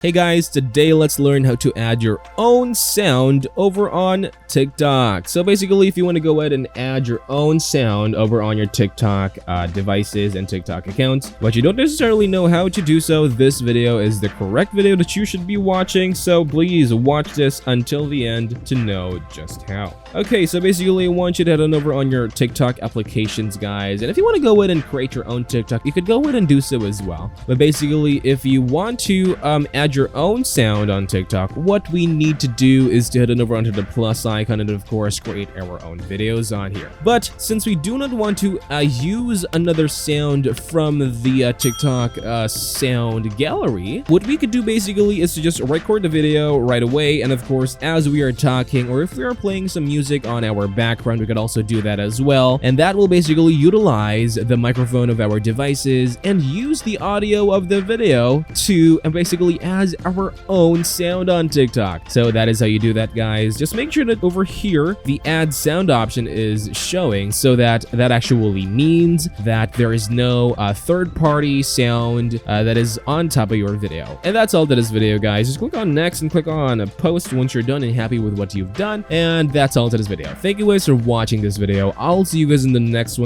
Hey guys, today let's learn how to add your own sound over on TikTok. So basically, if you want to go ahead and add your own sound over on your TikTok devices and TikTok accounts, but you don't necessarily know how to do so, this video is the correct video that you should be watching. So please watch this until the end to know just how. Okay, so basically I want you to head on over on your TikTok applications, guys. And if you want to go ahead and create your own TikTok, you could go ahead and do so as well. But basically, if you want to add your own sound on TikTok, what we need to do is to head on over onto the plus icon and of course create our own videos on here. But since we do not want to use another sound from the TikTok sound gallery, what we could do basically is to just record the video right away, and of course as we are talking or if we are playing some music on our background, we could also do that as well, and that will basically utilize the microphone of our devices and use the audio of the video to basically add our own sound on TikTok. So that is how you do that, guys. Just make sure that over here the add sound option is showing, so that actually means that there is no third-party sound that is on top of your video. And that's all to this video, guys. Just click on next and click on post once you're done and happy with what you've done, and that's all to this video. Thank you guys for watching this video. I'll see you guys in the next one.